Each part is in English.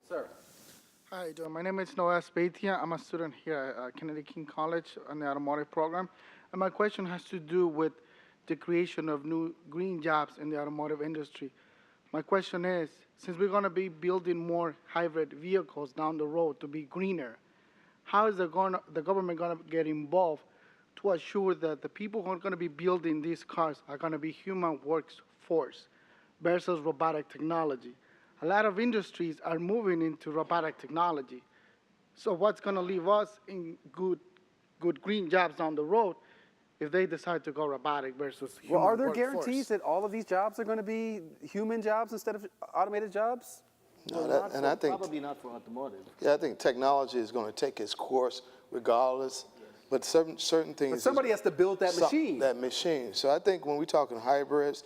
Sir. Hi, how you doing? My name is Noah Spatia. I'm a student here at Kennedy King College on the automotive program. And my question has to do with the creation of new green jobs in the automotive industry. My question is, since we're going to be building more hybrid vehicles down the road to be greener, how is the government going to get involved to assure that the people who are going to be building these cars are going to be human workforce versus robotic technology? A lot of industries are moving into robotic technology. So what's going to leave us in good green jobs down the road if they decide to go robotic versus Well, are human there guarantees workforce? that all of these jobs are going to be human jobs instead of automated jobs? No, I think probably not for automotive. yeah, I think technology is going to take its course regardless, but certain things. But somebody has to build that machine. That machine. So I think when we're talking hybrids,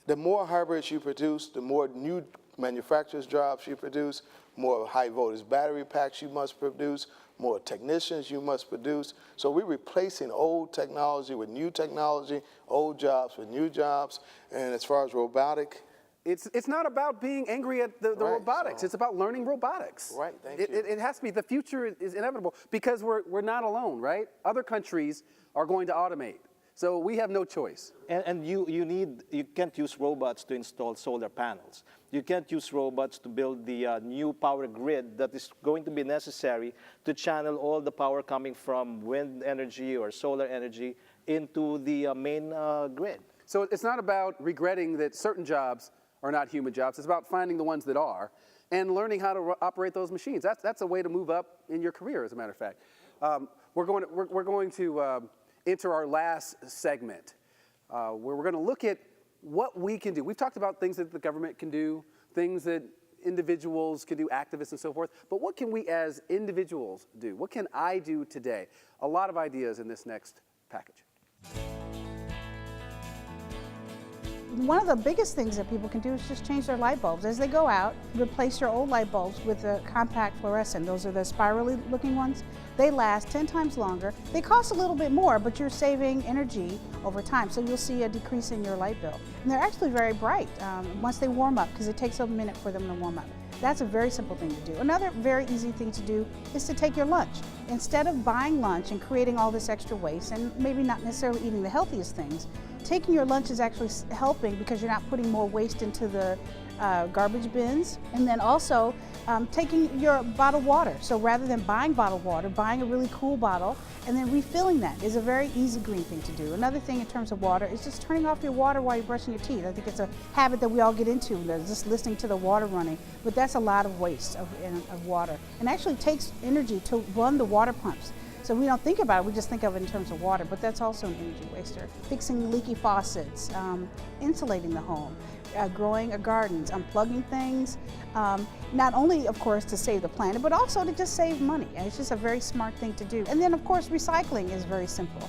the more hybrids you produce, the more new manufacturers' jobs you produce, more high voltage battery packs you must produce, more technicians you must produce. So we're replacing old technology with new technology, old jobs with new jobs. And as far as robotic, It's not about being angry at the Right, robotics. so- It's about learning robotics. Right, thank it, you. It has to be. The future is inevitable because we're not alone, right? Other countries are going to automate. So we have no choice. And you can't use robots to install solar panels. You can't use robots to build the new power grid that is going to be necessary to channel all the power coming from wind energy or solar energy into the main grid. So it's not about regretting that certain jobs are not human jobs. It's about finding the ones that are and learning how to operate those machines. That's a way to move up in your career, as a matter of fact. We're going to enter our last segment where we're going to look at what we can do. We've talked about things that the government can do, things that individuals can do, activists and so forth, but what can we as individuals do? What can I do today? A lot of ideas in this next package. One of the biggest things that people can do is just change their light bulbs. As they go out, replace your old light bulbs with a compact fluorescent. Those are the spirally looking ones. They last 10 times longer. They cost a little bit more, but you're saving energy over time, so you'll see a decrease in your light bill. And they're actually very bright once they warm up, because it takes a minute for them to warm up. That's a very simple thing to do. Another very easy thing to do is to take your lunch. Instead of buying lunch and creating all this extra waste and maybe not necessarily eating the healthiest things, taking your lunch is actually helping because you're not putting more waste into the garbage bins. And then also taking your bottled water. So rather than buying bottled water, buying a really cool bottle and then refilling that is a very easy green thing to do. Another thing in terms of water is just turning off your water while you're brushing your teeth. I think it's a habit that we all get into, just listening to the water running. But that's a lot of waste of water. And actually takes energy to run the water pumps. So we don't think about it, we just think of it in terms of water, but that's also an energy waster. Fixing leaky faucets, insulating the home, growing a garden, unplugging things, not only, of course, to save the planet, but also to just save money. And it's just a very smart thing to do. And then, of course, recycling is very simple.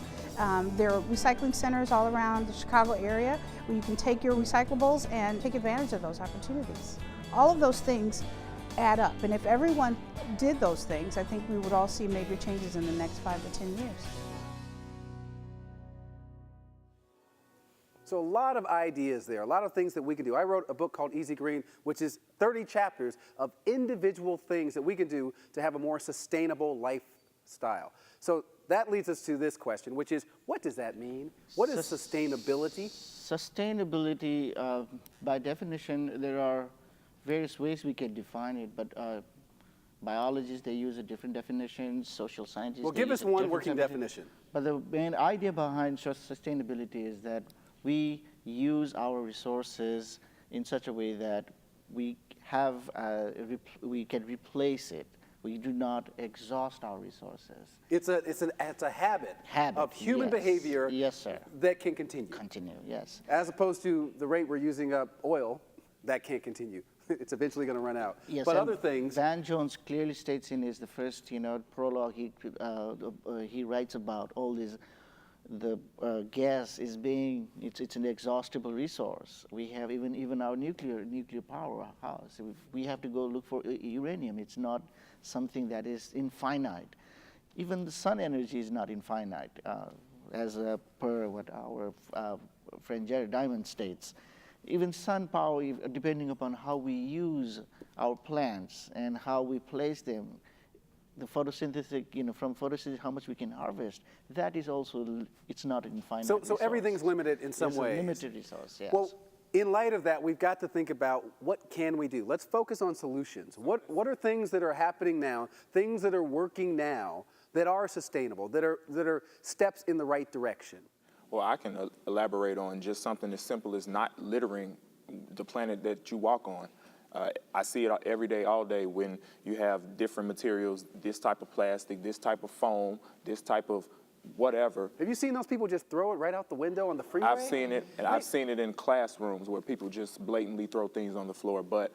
There are recycling centers all around the Chicago area where you can take your recyclables and take advantage of those opportunities. All of those things add up, and if everyone did those things, I think we would all see major changes in the next 5 to 10 years. So a lot of ideas there, a lot of things that we can do. I wrote a book called Easy Green, which is 30 chapters of individual things that we can do to have a more sustainable lifestyle. So that leads us to this question, which is, what does that mean? What is sustainability? Sustainability, by definition, there are various ways we can define it, but biologists, they use a different definition, social scientists, Well, they give use us a one different working definition. But the main idea behind sustainability is that we use our resources in such a way that we have, we can replace it. We do not exhaust our resources. It's a habit of human yes. behavior Yes, sir. that can continue. Continue, yes. As opposed to the rate we're using up oil, that can't continue. It's eventually going to run out. Yes, but and other things. Van Jones clearly states in his first, prologue. He writes about all these. The gas is being it's an inexhaustible resource. We have even our nuclear powerhouse. We have to go look for uranium. It's not something that is infinite. Even the sun energy is not infinite, as per what our friend Jared Diamond states. even sun power, depending upon how we use our plants and how we place them, the photosynthetic, from photosynthesis, how much we can harvest, that is also, it's not an infinite So resource. everything's limited in some It's a ways. limited resource, yes. Well, in light of that, we've got to think about what can we do. Let's focus on solutions. What are things that are happening now, things that are working now, that are sustainable, that are steps in the right direction? Well, I can elaborate on just something as simple as not littering the planet that you walk on. I see it every day, all day, when you have different materials, this type of plastic, this type of foam, this type of whatever. Have you seen those people just throw it right out the window on the freeway? I've seen it, and I've seen it in classrooms where people just blatantly throw things on the floor. But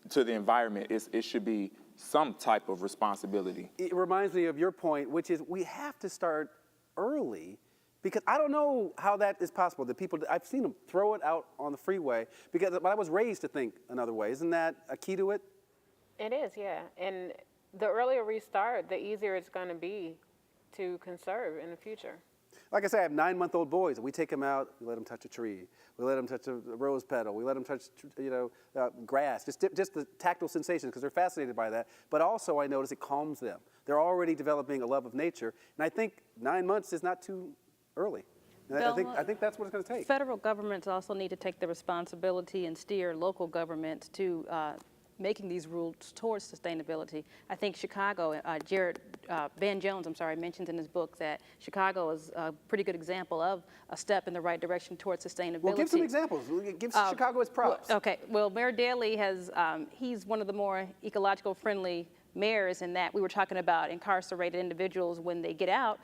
to the environment, it should be some type of responsibility. It reminds me of your point, which is we have to start early, because I don't know how that is possible. The people, I've seen them throw it out on the freeway, but I was raised to think another way. Isn't that a key to it? It is, yeah. And the earlier we start, the easier it's going to be to conserve in the future. Like I say, I have 9-month-old boys, and we take them out, we let them touch a tree, we let them touch a rose petal, we let them touch, grass, just the tactile sensations, because they're fascinated by that. But also, I notice it calms them. They're already developing a love of nature, and I think 9 months is not too early. And I think that's what it's going to take. Federal governments also need to take the responsibility and steer local governments to making these rules towards sustainability. I think Chicago, Ben Jones, mentions in his book that Chicago is a pretty good example of a step in the right direction towards sustainability. Well, give some examples. Give Chicago its props. Well, Mayor Daley has, he's one of the more ecological friendly mayors in that we were talking about incarcerated individuals when they get out.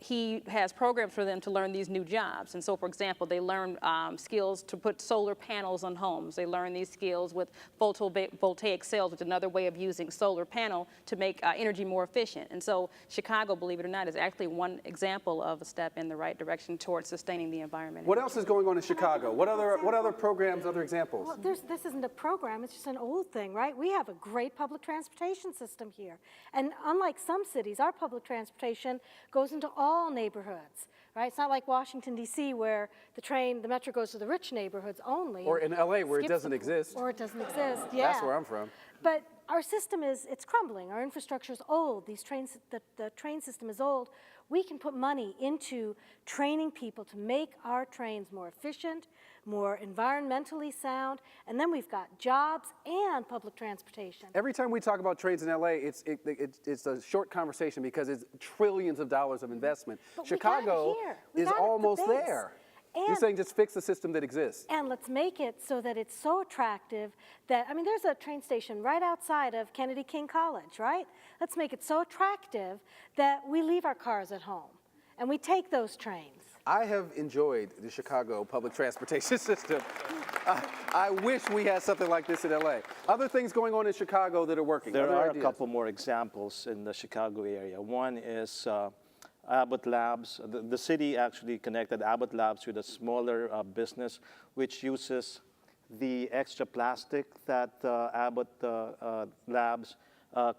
He has programs for them to learn these new jobs. And so, for example, they learn skills to put solar panels on homes. They learn these skills with photovoltaic cells, which is another way of using solar panel to make energy more efficient. And so Chicago, believe it or not, is actually one example of a step in the right direction towards sustaining the environment. What else is going on in Chicago? What other programs, other examples? Well, this isn't a program, it's just an old thing, right? We have a great public transportation system here. And unlike some cities, our public transportation goes into all neighborhoods, right? It's not like Washington, D.C., where the metro goes to the rich neighborhoods only. Or in L.A., where it doesn't exist. Or it doesn't exist, yeah. That's where I'm from. But our system it's crumbling. Our infrastructure is old. The train system is old. We can put money into training people to make our trains more efficient, more environmentally sound, and then we've got jobs and public transportation. Every time we talk about trains in LA, it's a short conversation because it's trillions of dollars of investment. But Chicago is almost there. You're saying just fix the system that exists. And let's make it so that it's so attractive that, there's a train station right outside of Kennedy King College, right? Let's make it so attractive that we leave our cars at home and we take those trains. I have enjoyed the Chicago public transportation system. I wish we had something like this in LA. Other things going on in Chicago that are working. There are a couple more examples in the Chicago area. One is Abbott Labs. The city actually connected Abbott Labs with a smaller business which uses the extra plastic that Abbott Labs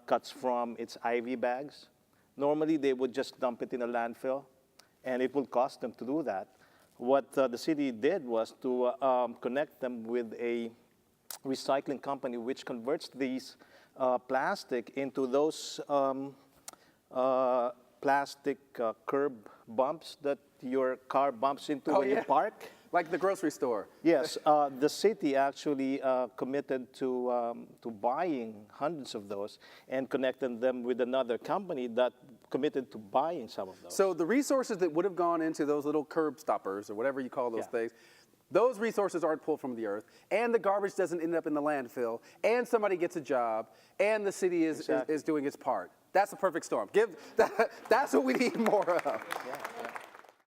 cuts from its IV bags. Normally they would just dump it in a landfill, and it will cost them to do that. What the city did was to connect them with a recycling company which converts these plastic into those plastic curb bumps that your car bumps into when you park. Like the grocery store. Yes, the city actually committed to buying hundreds of those and connecting them with another company that committed to buying some of those. So the resources that would have gone into those little curb stoppers or whatever you call those things, those resources aren't pulled from the earth, and the garbage doesn't end up in the landfill, and somebody gets a job, and the city is doing its part. That's a perfect storm. That's what we need more of.